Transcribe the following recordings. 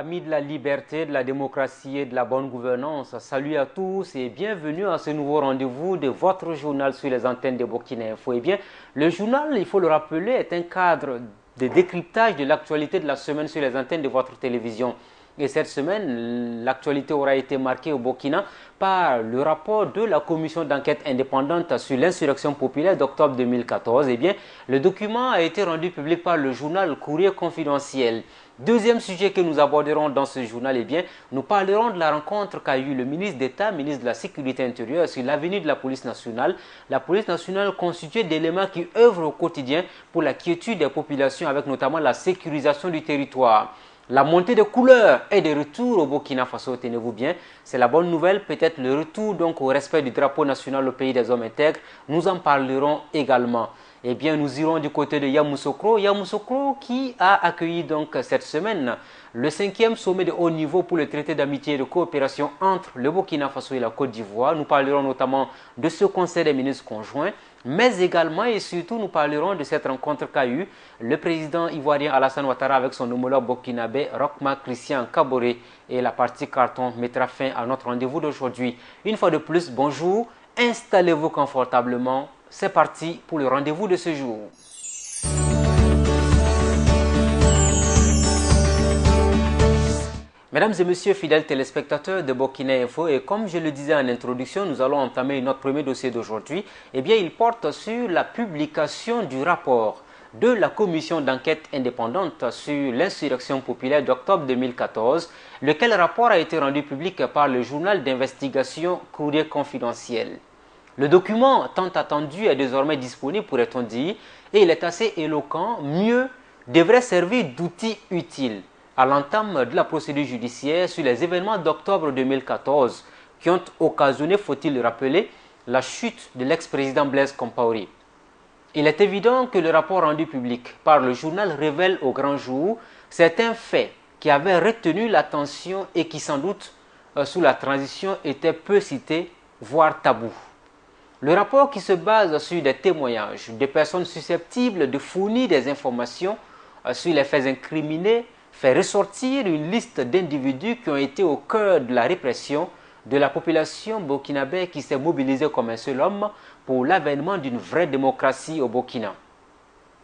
Amis de la liberté, de la démocratie et de la bonne gouvernance, salut à tous et bienvenue à ce nouveau rendez-vous de votre journal sur les antennes de Burkina Info. Eh bien, le journal, il faut le rappeler, est un cadre de décryptage de l'actualité de la semaine sur les antennes de votre télévision. Et cette semaine, l'actualité aura été marquée au Burkina par le rapport de la commission d'enquête indépendante sur l'insurrection populaire d'octobre 2014. Eh bien, le document a été rendu public par le journal Courrier confidentiel. Deuxième sujet que nous aborderons dans ce journal, eh bien, nous parlerons de la rencontre qu'a eu le ministre d'État, ministre de la Sécurité intérieure sur l'avenir de la police nationale. La police nationale constituée d'éléments qui œuvrent au quotidien pour la quiétude des populations avec notamment la sécurisation du territoire. La montée de couleurs est de retour au Burkina Faso, tenez-vous bien. C'est la bonne nouvelle, peut-être le retour donc au respect du drapeau national au pays des hommes intègres. Nous en parlerons également. Eh bien, nous irons du côté de Yamoussoukro. Yamoussoukro qui a accueilli donc cette semaine le 5e sommet de haut niveau pour le traité d'amitié et de coopération entre le Burkina Faso et la Côte d'Ivoire. Nous parlerons notamment de ce conseil des ministres conjoints, mais également et surtout nous parlerons de cette rencontre qu'a eu le président ivoirien Alassane Ouattara avec son homologue burkinabé Rochmark Christian Kaboré. Et la partie carton mettra fin à notre rendez-vous d'aujourd'hui. Une fois de plus, bonjour, installez-vous confortablement. C'est parti pour le rendez-vous de ce jour. Mesdames et messieurs, fidèles téléspectateurs de Burkina Info, et comme je le disais en introduction, nous allons entamer notre premier dossier d'aujourd'hui. Eh bien, il porte sur la publication du rapport de la commission d'enquête indépendante sur l'insurrection populaire d'octobre 2014, lequel rapport a été rendu public par le journal d'investigation Courrier confidentiel. Le document tant attendu est désormais disponible, pourrait-on dire, et il est assez éloquent, mieux, devrait servir d'outil utile à l'entame de la procédure judiciaire sur les événements d'octobre 2014 qui ont occasionné, faut-il le rappeler, la chute de l'ex-président Blaise Compaoré. Il est évident que le rapport rendu public par le journal révèle au grand jour certains faits qui avaient retenu l'attention et qui sans doute, sous la transition, étaient peu cités, voire tabous. Le rapport qui se base sur des témoignages de personnes susceptibles de fournir des informations sur les faits incriminés fait ressortir une liste d'individus qui ont été au cœur de la répression de la population burkinabé qui s'est mobilisée comme un seul homme pour l'avènement d'une vraie démocratie au Burkina.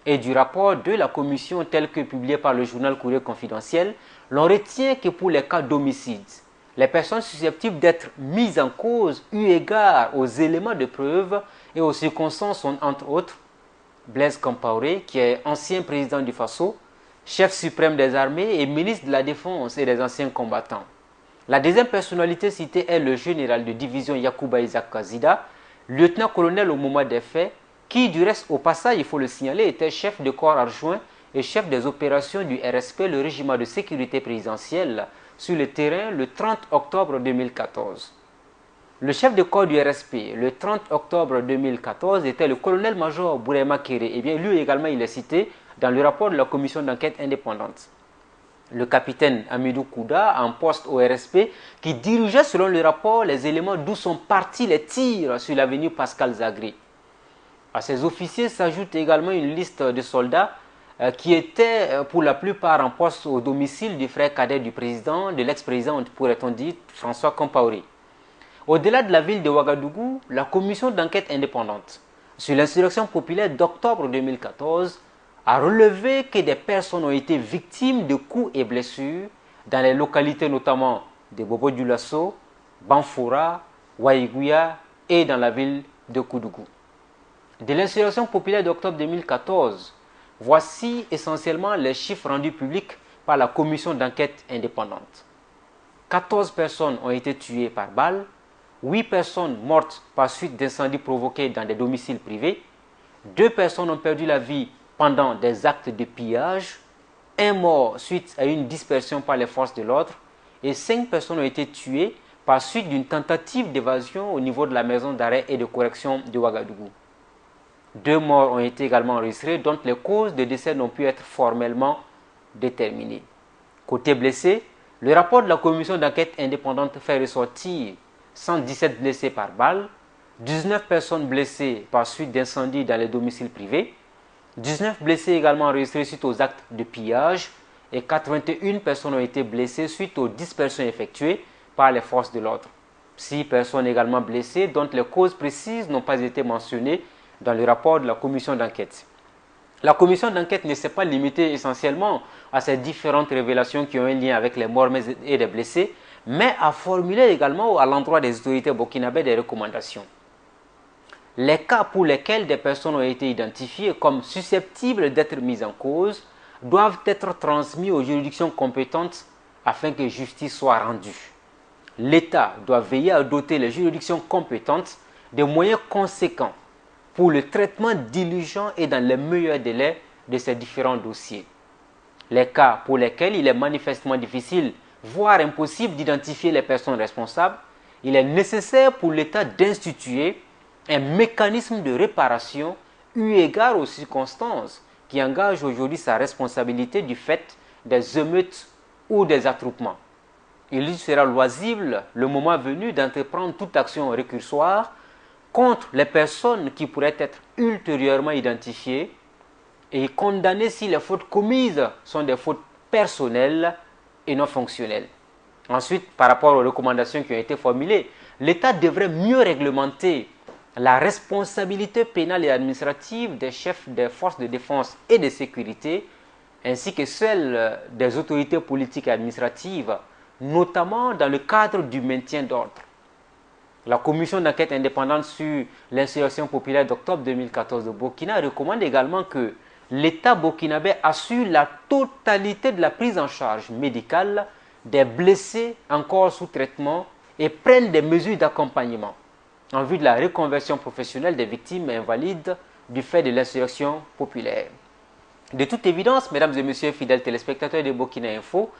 Et du rapport de la commission tel que publié par le journal Courrier confidentiel, l'on retient que pour les cas d'homicide, les personnes susceptibles d'être mises en cause eu égard aux éléments de preuve et aux circonstances sont entre autres Blaise Compaoré, qui est ancien président du Faso, chef suprême des armées et ministre de la Défense et des anciens combattants. La deuxième personnalité citée est le général de division Yacouba Isaac Kazida, lieutenant-colonel au moment des faits, qui du reste au passage, il faut le signaler, était chef de corps adjoint et chef des opérations du RSP, le régiment de sécurité présidentielle, sur le terrain le 30 octobre 2014. Le chef de corps du RSP, le 30 octobre 2014, était le colonel-major Bourema Kéré. Et bien lui également, il est cité dans le rapport de la commission d'enquête indépendante. Le capitaine Amidou Kouda, en poste au RSP, qui dirigeait selon le rapport les éléments d'où sont partis les tirs sur l'avenue Pascal Zagré. À ces officiers s'ajoute également une liste de soldats qui étaient pour la plupart en poste au domicile du frère cadet du président, de l'ex-président, pourrait-on dire, François Compaoré. Au-delà de la ville de Ouagadougou, la commission d'enquête indépendante sur l'insurrection populaire d'octobre 2014 a relevé que des personnes ont été victimes de coups et blessures dans les localités notamment de Bobo-Dioulasso, Banfoura, Waïgouya et dans la ville de Koudougou. De l'insurrection populaire d'octobre 2014, voici essentiellement les chiffres rendus publics par la commission d'enquête indépendante. 14 personnes ont été tuées par balle, 8 personnes mortes par suite d'incendies provoqués dans des domiciles privés, 2 personnes ont perdu la vie pendant des actes de pillage, 1 mort suite à une dispersion par les forces de l'ordre et 5 personnes ont été tuées par suite d'une tentative d'évasion au niveau de la maison d'arrêt et de correction de Ouagadougou. 2 morts ont été également enregistrés dont les causes de décès n'ont pu être formellement déterminées. Côté blessés, le rapport de la commission d'enquête indépendante fait ressortir 117 blessés par balle, 19 personnes blessées par suite d'incendies dans les domiciles privés, 19 blessés également enregistrés suite aux actes de pillage et 81 personnes ont été blessées suite aux dispersions effectuées par les forces de l'ordre. 6 personnes également blessées dont les causes précises n'ont pas été mentionnées dans le rapport de la commission d'enquête. La commission d'enquête ne s'est pas limitée essentiellement à ces différentes révélations qui ont un lien avec les morts et les blessés, mais a formulé également à l'endroit des autorités burkinabées des recommandations. Les cas pour lesquels des personnes ont été identifiées comme susceptibles d'être mises en cause doivent être transmis aux juridictions compétentes afin que justice soit rendue. L'État doit veiller à doter les juridictions compétentes de moyens conséquents pour le traitement diligent et dans les meilleurs délais de ces différents dossiers. Les cas pour lesquels il est manifestement difficile, voire impossible d'identifier les personnes responsables, il est nécessaire pour l'État d'instituer un mécanisme de réparation eu égard aux circonstances qui engagent aujourd'hui sa responsabilité du fait des émeutes ou des attroupements. Il lui sera loisible, le moment venu, d'entreprendre toute action récursoire contre les personnes qui pourraient être ultérieurement identifiées et condamnées si les fautes commises sont des fautes personnelles et non fonctionnelles. Ensuite, par rapport aux recommandations qui ont été formulées, l'État devrait mieux réglementer la responsabilité pénale et administrative des chefs des forces de défense et de sécurité, ainsi que celle des autorités politiques et administratives, notamment dans le cadre du maintien d'ordre. La commission d'enquête indépendante sur l'insurrection populaire d'octobre 2014 de Burkina recommande également que l'État burkinabé assure la totalité de la prise en charge médicale des blessés encore sous traitement et prenne des mesures d'accompagnement en vue de la reconversion professionnelle des victimes invalides du fait de l'insurrection populaire. De toute évidence, mesdames et messieurs fidèles téléspectateurs de Burkina Info,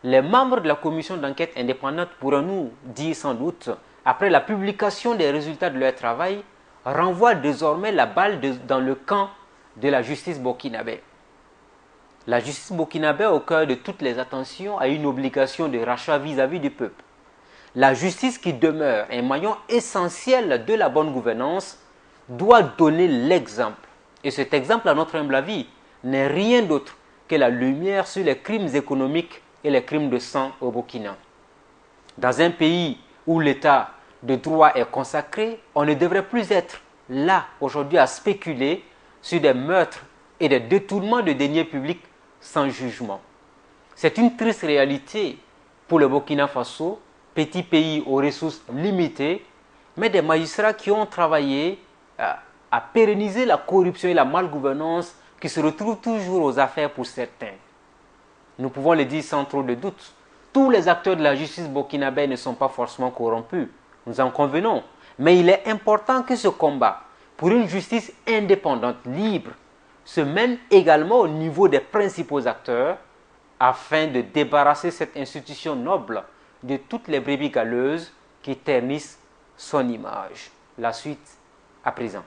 les membres de la commission d'enquête indépendante pourront nous dire sans doute, après la publication des résultats de leur travail, renvoient désormais la balle dans le camp de la justice burkinabé. La justice burkinabé, au cœur de toutes les attentions, a une obligation de rachat vis-à-vis du peuple. La justice, qui demeure un maillon essentiel de la bonne gouvernance, doit donner l'exemple. Et cet exemple, à notre humble avis, n'est rien d'autre que la lumière sur les crimes économiques et les crimes de sang au Burkina. Dans un pays où l'état de droit est consacré, on ne devrait plus être là aujourd'hui à spéculer sur des meurtres et des détournements de deniers publics sans jugement. C'est une triste réalité pour le Burkina Faso, petit pays aux ressources limitées, mais des magistrats qui ont travaillé à pérenniser la corruption et la malgouvernance qui se retrouvent toujours aux affaires pour certains. Nous pouvons le dire sans trop de doute, tous les acteurs de la justice burkinabé ne sont pas forcément corrompus, nous en convenons, mais il est important que ce combat pour une justice indépendante, libre, se mène également au niveau des principaux acteurs afin de débarrasser cette institution noble de toutes les brebis galeuses qui ternissent son image. La suite à présent.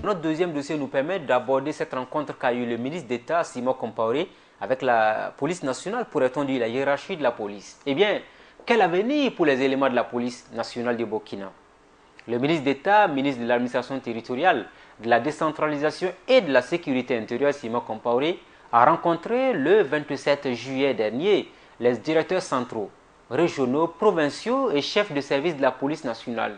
Notre deuxième dossier nous permet d'aborder cette rencontre qu'a eu le ministre d'État Simon Compaoré avec la police nationale, pourrait-on dire la hiérarchie de la police. Eh bien, quel avenir pour les éléments de la police nationale du Burkina? Le ministre d'État, ministre de l'administration territoriale, de la décentralisation et de la sécurité intérieure, Simon Compaoré, a rencontré le 27 juillet dernier les directeurs centraux, régionaux, provinciaux et chefs de service de la police nationale.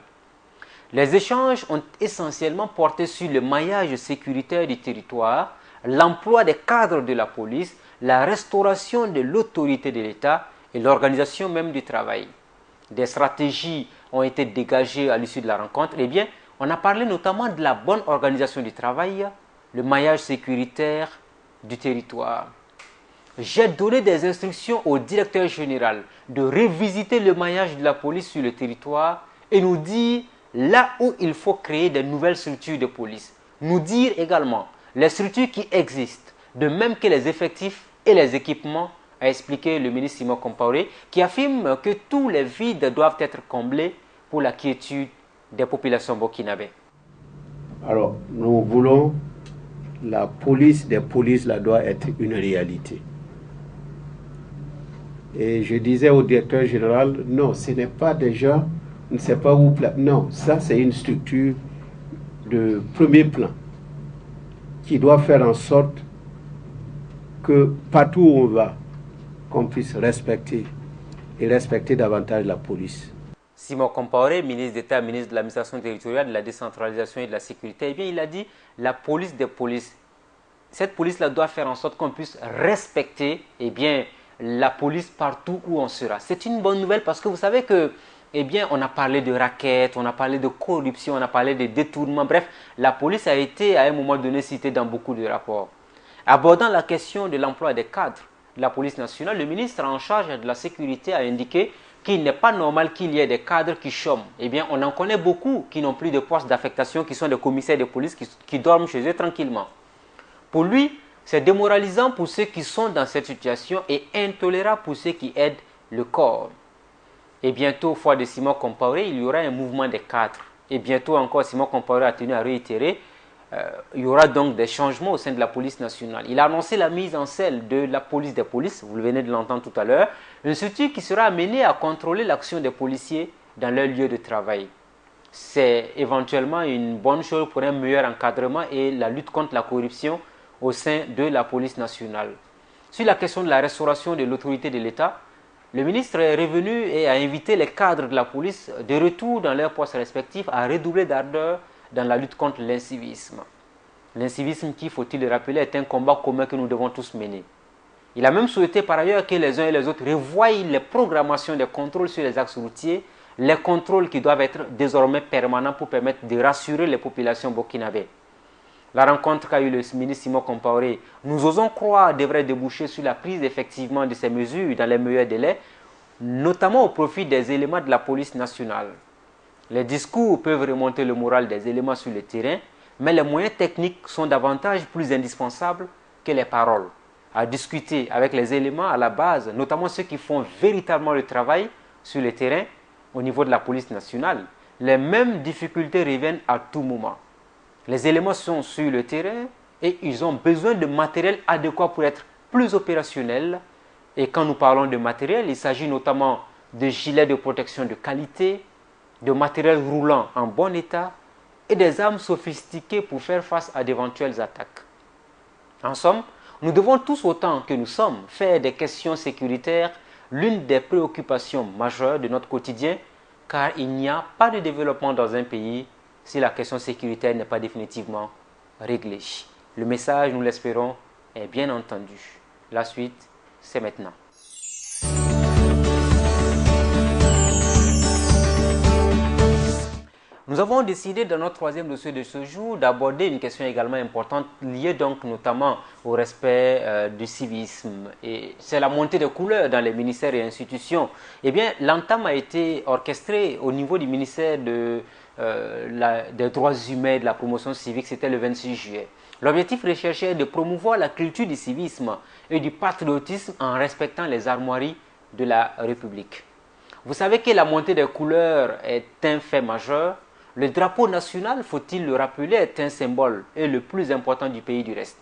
Les échanges ont essentiellement porté sur le maillage sécuritaire du territoire, l'emploi des cadres de la police, la restauration de l'autorité de l'État et l'organisation même du travail. Des stratégies ont été dégagées à l'issue de la rencontre. Eh bien, on a parlé notamment de la bonne organisation du travail, le maillage sécuritaire du territoire. J'ai donné des instructions au directeur général de revisiter le maillage de la police sur le territoire et nous dire là où il faut créer de nouvelles structures de police. Nous dire également les structures qui existent, de même que les effectifs et les équipements, a expliqué le ministre Simon Compaoré, qui affirme que tous les vides doivent être comblés pour la quiétude des populations burkinabées. Alors, nous voulons la police des polices là doit être une réalité. Et je disais au directeur général, non, ce n'est pas déjà, on ne sait pas où, non, ça c'est une structure de premier plan. qui doit faire en sorte que partout où on va, qu'on puisse respecter et respecter davantage la police. Simon Compaoré, ministre d'État, ministre de l'administration territoriale, de la décentralisation et de la sécurité, eh bien, il a dit la police des polices. Cette police-là doit faire en sorte qu'on puisse respecter eh bien, la police partout où on sera. C'est une bonne nouvelle parce que vous savez que, eh bien, on a parlé de raquettes, on a parlé de corruption, on a parlé de détournement. Bref, la police a été à un moment donné citée dans beaucoup de rapports. Abordant la question de l'emploi des cadres de la police nationale, le ministre en charge de la sécurité a indiqué qu'il n'est pas normal qu'il y ait des cadres qui chôment. Eh bien, on en connaît beaucoup qui n'ont plus de poste d'affectation, qui sont des commissaires de police, qui dorment chez eux tranquillement. Pour lui, c'est démoralisant pour ceux qui sont dans cette situation et intolérable pour ceux qui aident le corps. Et bientôt, au foire de Simon Compaoré, il y aura un mouvement des cadres. Et bientôt encore, Simon Compaoré a tenu à réitérer, il y aura donc des changements au sein de la police nationale. Il a annoncé la mise en selle de la police des polices, vous venez de l'entendre tout à l'heure, une structure qui sera amenée à contrôler l'action des policiers dans leur lieu de travail. C'est éventuellement une bonne chose pour un meilleur encadrement et la lutte contre la corruption au sein de la police nationale. Sur la question de la restauration de l'autorité de l'État, le ministre est revenu et a invité les cadres de la police de retour dans leurs postes respectifs à redoubler d'ardeur dans la lutte contre l'incivisme. L'incivisme qui, faut-il le rappeler, est un combat commun que nous devons tous mener. Il a même souhaité par ailleurs que les uns et les autres revoient les programmations des contrôles sur les axes routiers, les contrôles qui doivent être désormais permanents pour permettre de rassurer les populations burkinabées. La rencontre qu'a eu le ministre Simon Compaoré, nous osons croire, devrait déboucher sur la prise effectivement de ces mesures dans les meilleurs délais, notamment au profit des éléments de la police nationale. Les discours peuvent remonter le moral des éléments sur le terrain, mais les moyens techniques sont davantage plus indispensables que les paroles. À discuter avec les éléments à la base, notamment ceux qui font véritablement le travail sur le terrain au niveau de la police nationale, les mêmes difficultés reviennent à tout moment. Les éléments sont sur le terrain et ils ont besoin de matériel adéquat pour être plus opérationnels. Et quand nous parlons de matériel, il s'agit notamment de gilets de protection de qualité, de matériel roulant en bon état et des armes sophistiquées pour faire face à d'éventuelles attaques. En somme, nous devons tous autant que nous sommes faire des questions sécuritaires l'une des préoccupations majeures de notre quotidien, car il n'y a pas de développement dans un pays si la question sécuritaire n'est pas définitivement réglée. Le message, nous l'espérons, est bien entendu. La suite, c'est maintenant. Nous avons décidé dans notre troisième dossier de ce jour d'aborder une question également importante liée donc notamment au respect du civisme. Et c'est la montée des couleurs dans les ministères et institutions. Eh bien, l'entame a été orchestrée au niveau du ministère des droits humains et de la promotion civique, c'était le 26 juillet. L'objectif recherché est de promouvoir la culture du civisme et du patriotisme en respectant les armoiries de la République. Vous savez que la montée des couleurs est un fait majeur. Le drapeau national, faut-il le rappeler, est un symbole et le plus important du pays du reste.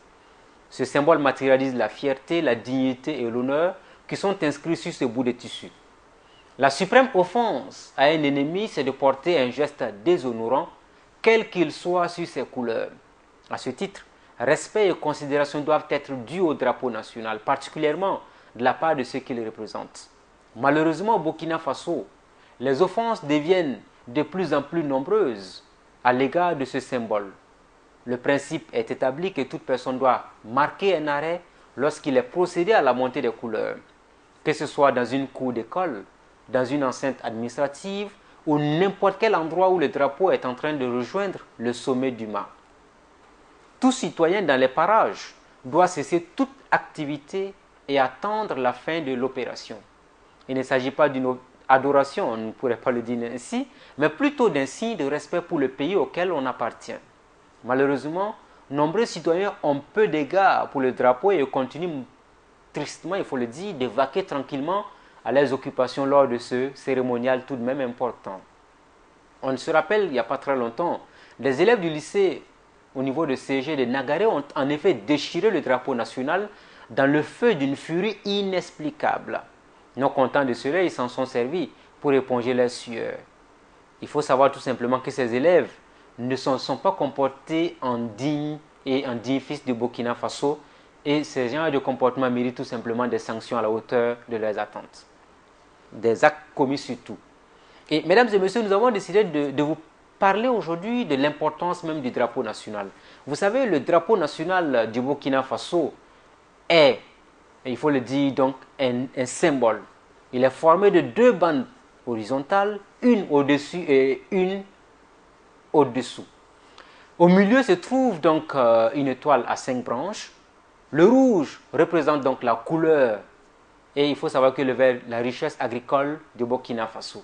Ce symbole matérialise la fierté, la dignité et l'honneur qui sont inscrits sur ce bout de tissu. La suprême offense à un ennemi, c'est de porter un geste déshonorant, quel qu'il soit sur ses couleurs. À ce titre, respect et considération doivent être dus au drapeau national, particulièrement de la part de ceux qui le représentent. Malheureusement, au Burkina Faso, les offenses deviennent de plus en plus nombreuses à l'égard de ce symbole. Le principe est établi que toute personne doit marquer un arrêt lorsqu'il est procédé à la montée des couleurs, que ce soit dans une cour d'école, dans une enceinte administrative ou n'importe quel endroit où le drapeau est en train de rejoindre le sommet du mât. Tout citoyen dans les parages doit cesser toute activité et attendre la fin de l'opération. Il ne s'agit pas d'une adoration, on ne pourrait pas le dire ainsi, mais plutôt d'un signe de respect pour le pays auquel on appartient. Malheureusement, nombreux citoyens ont peu d'égard pour le drapeau et continuent tristement, il faut le dire, de vaquer tranquillement à leurs occupations lors de ce cérémonial tout de même important. On se rappelle, il n'y a pas très longtemps, des élèves du lycée au niveau de CG de Nagaré ont en effet déchiré le drapeau national dans le feu d'une furie inexplicable. Non contents de cela, ils s'en sont servis pour éponger leurs sueurs. Il faut savoir tout simplement que ces élèves ne se sont pas comportés en dignes et un digne fils du Burkina Faso. Et ces genres de comportements méritent tout simplement des sanctions à la hauteur de leurs attentes. Des actes commis surtout. Et mesdames et messieurs, nous avons décidé de vous parler aujourd'hui de l'importance même du drapeau national. Vous savez, le drapeau national du Burkina Faso est, il faut le dire donc, un symbole. Il est formé de deux bandes horizontales, une au-dessus et une au-dessous. Au milieu se trouve donc une étoile à 5 branches. Le rouge représente donc la couleur et il faut savoir que le vert, la richesse agricole du Burkina Faso.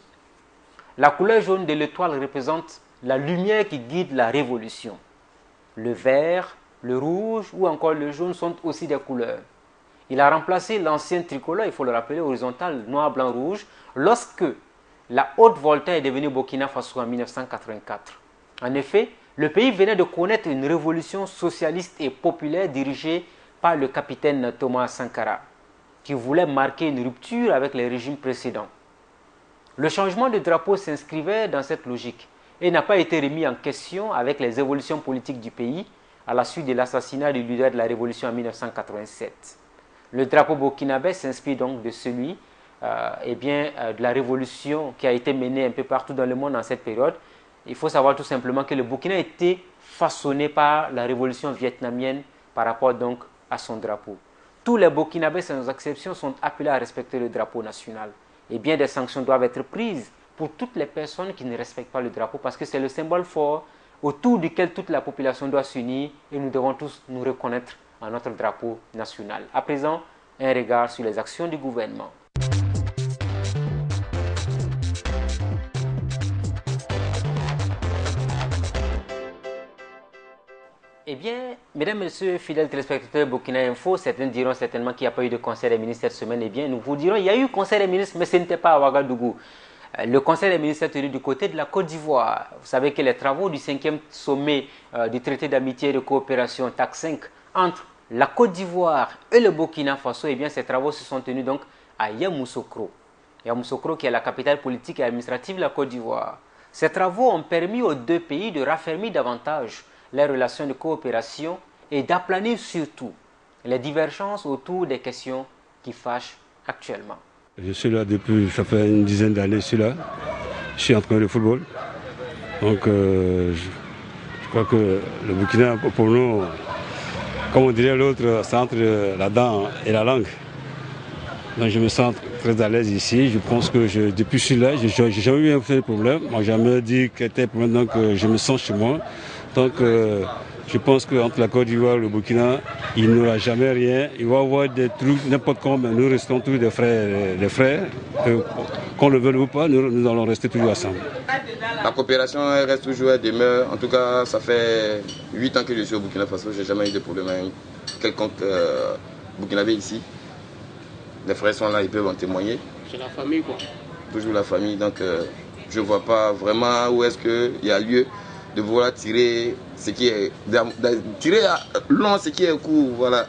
La couleur jaune de l'étoile représente la lumière qui guide la révolution. Le vert, le rouge ou encore le jaune sont aussi des couleurs. Il a remplacé l'ancien tricolore, il faut le rappeler, horizontal, noir, blanc, rouge, lorsque la Haute-Volta est devenue Burkina Faso en 1984. En effet, le pays venait de connaître une révolution socialiste et populaire dirigée par le capitaine Thomas Sankara, qui voulait marquer une rupture avec les régimes précédents. Le changement de drapeau s'inscrivait dans cette logique et n'a pas été remis en question avec les évolutions politiques du pays à la suite de l'assassinat du leader de la révolution en 1987. Le drapeau burkinabé s'inspire donc de celui de la révolution qui a été menée un peu partout dans le monde en cette période. Il faut savoir tout simplement que le Burkina a été façonné par la révolution vietnamienne par rapport donc à son drapeau. Tous les Burkinabés, sans exception, sont appelés à respecter le drapeau national. Et bien des sanctions doivent être prises pour toutes les personnes qui ne respectent pas le drapeau parce que c'est le symbole fort autour duquel toute la population doit s'unir et nous devons tous nous reconnaître en notre drapeau national. À présent, un regard sur les actions du gouvernement. Eh bien, mesdames et messieurs, fidèles téléspectateurs Burkina Info, certains diront certainement qu'il n'y a pas eu de conseil des ministres cette semaine. Eh bien, nous vous dirons, il y a eu conseil des ministres, mais ce n'était pas à Ouagadougou. Le conseil des ministres est tenu du côté de la Côte d'Ivoire. Vous savez que les travaux du 5e sommet du traité d'amitié et de coopération TAC 5 entre la Côte d'Ivoire et le Burkina Faso, eh bien, ces travaux se sont tenus donc à Yamoussoukro. Yamoussoukro qui est la capitale politique et administrative de la Côte d'Ivoire. Ces travaux ont permis aux deux pays de raffermir davantage les relations de coopération et d'aplanir surtout les divergences autour des questions qui fâchent actuellement. Je suis là depuis, ça fait une dizaine d'années, je suis là. Je suis entraîneur de football. Donc je crois que le Burkina, pour nous, comme on dirait l'autre, c'est entre la dent et la langue. Donc je me sens très à l'aise ici. Je pense que depuis que je suis là, je n'ai jamais eu un de problème. Moi, j'ai jamais dit qu'il y était un problème, donc je me sens chez moi. Donc je pense qu'entre la Côte d'Ivoire et le Burkina, il n'y aura jamais rien. Il va y avoir des trucs, n'importe comment, mais nous restons tous des frères. Qu'on le veuille ou pas, nous allons rester toujours ensemble. La coopération elle reste toujours, elle demeure. En tout cas, ça fait 8 ans que je suis au Burkina Faso. Je n'ai jamais eu de problème avec quelconque Burkinabé ici. Les frères sont là, ils peuvent en témoigner. C'est la famille quoi. Toujours la famille, donc je ne vois pas vraiment où est-ce qu'il y a lieu de vouloir tirer ce qui est tirer long ce qui est court, voilà.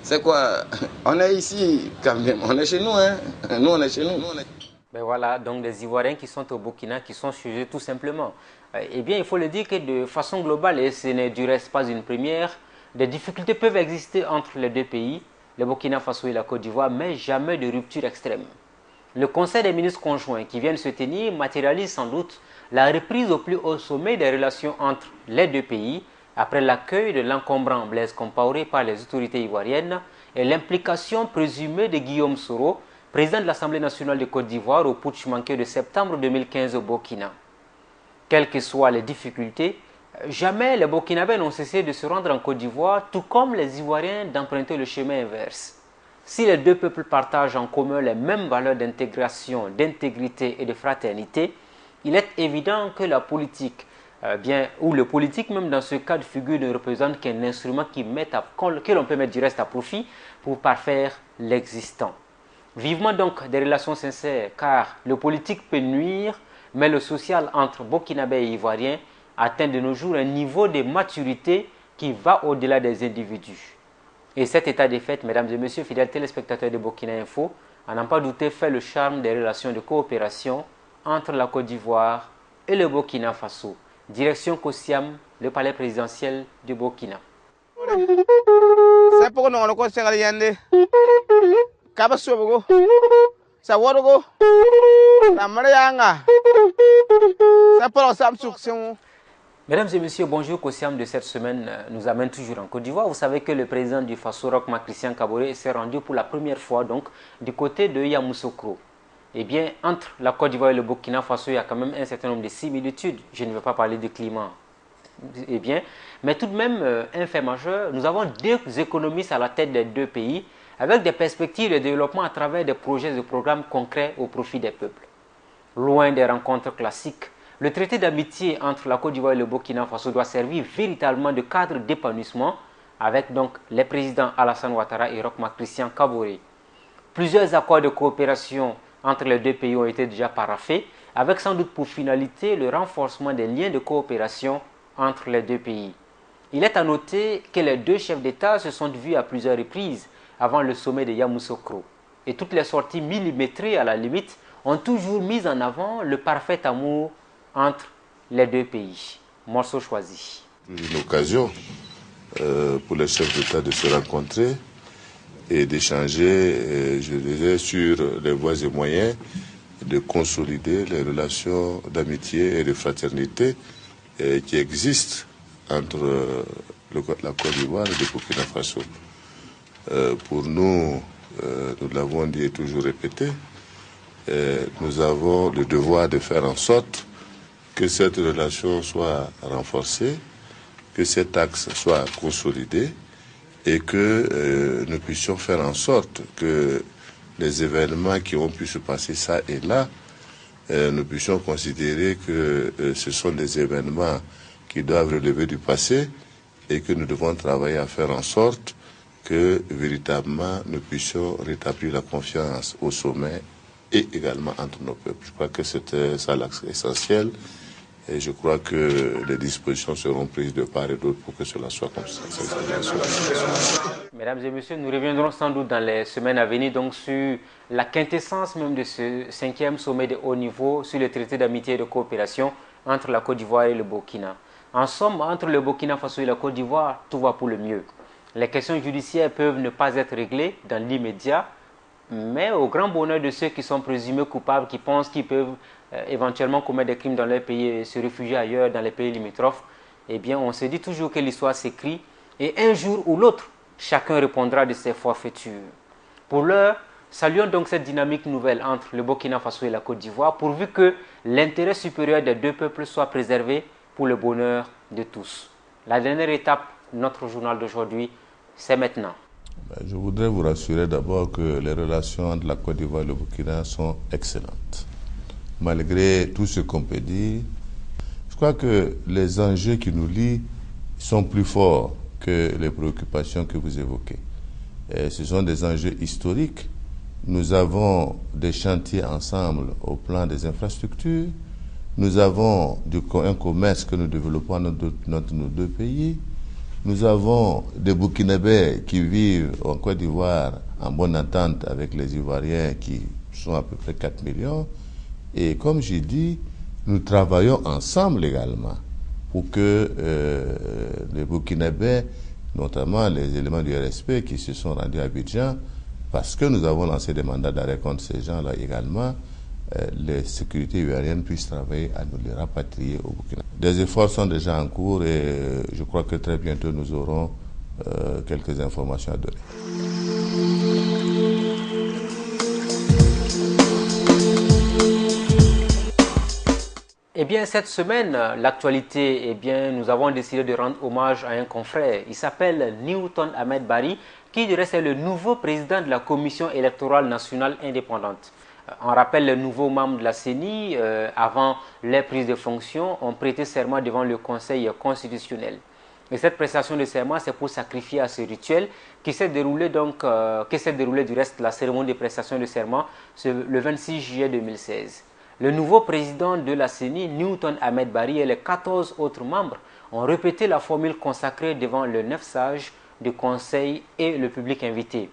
C'est quoi? On est ici quand même, on est chez nous, hein. Nous on est chez nous. Ben voilà, donc des Ivoiriens qui sont au Burkina, qui sont chez eux tout simplement. Eh bien, il faut le dire que de façon globale, et ce n'est du reste pas une première, des difficultés peuvent exister entre les deux pays, le Burkina Faso et la Côte d'Ivoire, mais jamais de rupture extrême. Le Conseil des ministres conjoints qui vient de se tenir matérialise sans doute la reprise au plus haut sommet des relations entre les deux pays après l'accueil de l'encombrant Blaise Compaoré par les autorités ivoiriennes et l'implication présumée de Guillaume Soro, président de l'Assemblée nationale de Côte d'Ivoire au putsch manqué de septembre 2015 au Burkina. Quelles que soient les difficultés, jamais les Burkinabés n'ont cessé de se rendre en Côte d'Ivoire, tout comme les Ivoiriens d'emprunter le chemin inverse. Si les deux peuples partagent en commun les mêmes valeurs d'intégration, d'intégrité et de fraternité, il est évident que la politique, ou le politique même dans ce cas de figure ne représente qu'un instrument que l'on peut mettre du reste à profit pour parfaire l'existant. Vivement donc des relations sincères, car le politique peut nuire, mais le social entre Burkinabés et Ivoiriens atteint de nos jours un niveau de maturité qui va au-delà des individus. Et cet état de fait, mesdames et messieurs, fidèles téléspectateurs de Burkina Info, à n'en pas douter, fait le charme des relations de coopération entre la Côte d'Ivoire et le Burkina Faso. Direction Kosiam, le palais présidentiel du Burkina. C'est pour nous on a c'est rien Kabasogo ça warogo la marianga ça pour Samsung. Mesdames et messieurs, bonjour. Kosiam de cette semaine nous amène toujours en Côte d'Ivoire. Vous savez que le président du Faso, Roch Marc Christian Kaboré, s'est rendu pour la première fois donc du côté de Yamoussoukro. Eh bien, entre la Côte d'Ivoire et le Burkina Faso, il y a quand même un certain nombre de similitudes. Je ne vais pas parler de climat. Eh bien, mais tout de même, un fait majeur, nous avons deux économistes à la tête des deux pays, avec des perspectives de développement à travers des projets et programmes concrets au profit des peuples. Loin des rencontres classiques, le traité d'amitié entre la Côte d'Ivoire et le Burkina Faso doit servir véritablement de cadre d'épanouissement avec donc les présidents Alassane Ouattara et Roch Marc Christian Kaboré. Plusieurs accords de coopération entre les deux pays ont été déjà paraphés, avec sans doute pour finalité le renforcement des liens de coopération entre les deux pays. Il est à noter que les deux chefs d'État se sont vus à plusieurs reprises avant le sommet de Yamoussoukro. Et toutes les sorties millimétrées à la limite ont toujours mis en avant le parfait amour entre les deux pays. Morceau choisi. Une occasion pour les chefs d'État de se rencontrer et d'échanger, je dirais, sur les voies et moyens de consolider les relations d'amitié et de fraternité qui existent entre la Côte d'Ivoire et le Burkina Faso. Pour nous, nous l'avons dit et toujours répété, nous avons le devoir de faire en sorte que cette relation soit renforcée, que cet axe soit consolidé et que nous puissions faire en sorte que les événements qui ont pu se passer ça et là, nous puissions considérer que ce sont des événements qui doivent relever du passé et que nous devons travailler à faire en sorte que véritablement nous puissions rétablir la confiance au sommet et également entre nos peuples. Je crois que c'était ça l'axe essentiel et je crois que les dispositions seront prises de part et d'autre pour que cela soit comme ça. Mesdames et messieurs, nous reviendrons sans doute dans les semaines à venir donc sur la quintessence même de ce 5e sommet de haut niveau sur le traité d'amitié et de coopération entre la Côte d'Ivoire et le Burkina. En somme, entre le Burkina Faso et la Côte d'Ivoire, tout va pour le mieux. Les questions judiciaires peuvent ne pas être réglées dans l'immédiat, mais au grand bonheur de ceux qui sont présumés coupables, qui pensent qu'ils peuvent éventuellement commettre des crimes dans leur pays et se réfugier ailleurs dans les pays limitrophes, eh bien on se dit toujours que l'histoire s'écrit et un jour ou l'autre, chacun répondra de ses forfaitures. Pour l'heure, saluons donc cette dynamique nouvelle entre le Burkina Faso et la Côte d'Ivoire, pourvu que l'intérêt supérieur des deux peuples soit préservé pour le bonheur de tous. La dernière étape, notre journal d'aujourd'hui, c'est maintenant. Je voudrais vous rassurer d'abord que les relations entre la Côte d'Ivoire et le Burkina sont excellentes. Malgré tout ce qu'on peut dire, je crois que les enjeux qui nous lient sont plus forts que les préoccupations que vous évoquez. Et ce sont des enjeux historiques. Nous avons des chantiers ensemble au plan des infrastructures. Nous avons un commerce que nous développons entre nos deux pays. Nous avons des Burkinabés qui vivent en Côte d'Ivoire en bonne entente avec les Ivoiriens qui sont à peu près 4 millions. Et comme j'ai dit, nous travaillons ensemble également pour que les Burkinabés, notamment les éléments du RSP qui se sont rendus à Abidjan, parce que nous avons lancé des mandats d'arrêt contre ces gens-là également, les sécurités ivoiriennes puissent travailler à nous les rapatrier au Burkina. Des efforts sont déjà en cours et je crois que très bientôt nous aurons quelques informations à donner. Eh bien, cette semaine, l'actualité, eh bien, nous avons décidé de rendre hommage à un confrère. Il s'appelle Newton Ahmed Barry, qui du reste est le nouveau président de la Commission électorale nationale indépendante. On rappelle, les nouveaux membres de la CENI, avant leur prise de fonction, ont prêté serment devant le Conseil constitutionnel. Et cette prestation de serment, c'est pour sacrifier à ce rituel qui s'est déroulé du reste la cérémonie de prestation de serment le 26 juillet 2016. Le nouveau président de la CENI, Newton Ahmed Barry, et les 14 autres membres ont répété la formule consacrée devant le 9 sages du Conseil et le public invité.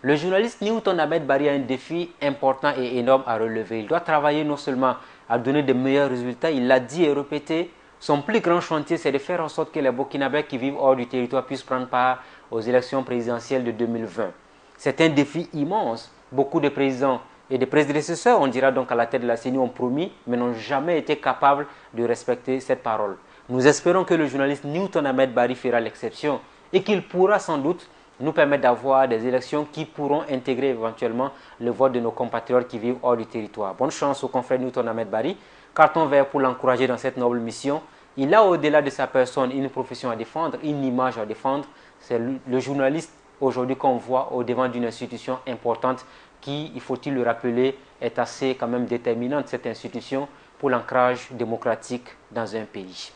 Le journaliste Newton Ahmed Barry a un défi important et énorme à relever. Il doit travailler non seulement à donner de meilleurs résultats, il l'a dit et répété, Son plus grand chantier, c'est de faire en sorte que les Burkinabés qui vivent hors du territoire puissent prendre part aux élections présidentielles de 2020. C'est un défi immense. Beaucoup de présidents et de prédécesseurs, on dira donc à la tête de la CENI, ont promis, mais n'ont jamais été capables de respecter cette parole. Nous espérons que le journaliste Newton Ahmed Barry fera l'exception et qu'il pourra sans doute nous permettre d'avoir des élections qui pourront intégrer éventuellement le vote de nos compatriotes qui vivent hors du territoire. Bonne chance au confrère Newton Ahmed Barry. Carton vert pour l'encourager dans cette noble mission. Il a au-delà de sa personne une profession à défendre, une image à défendre. C'est le journaliste aujourd'hui qu'on voit au devant d'une institution importante qui, il faut-il le rappeler, est assez quand même déterminante, cette institution, pour l'ancrage démocratique dans un pays.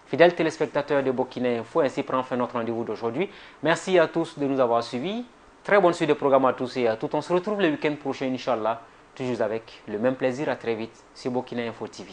Fidèles téléspectateurs de Burkina Info, ainsi prend fin notre rendez-vous d'aujourd'hui. Merci à tous de nous avoir suivis. Très bonne suite de programme à tous et à toutes. On se retrouve le week-end prochain, Inch'Allah, toujours avec le même plaisir. À très vite sur Burkina Info TV.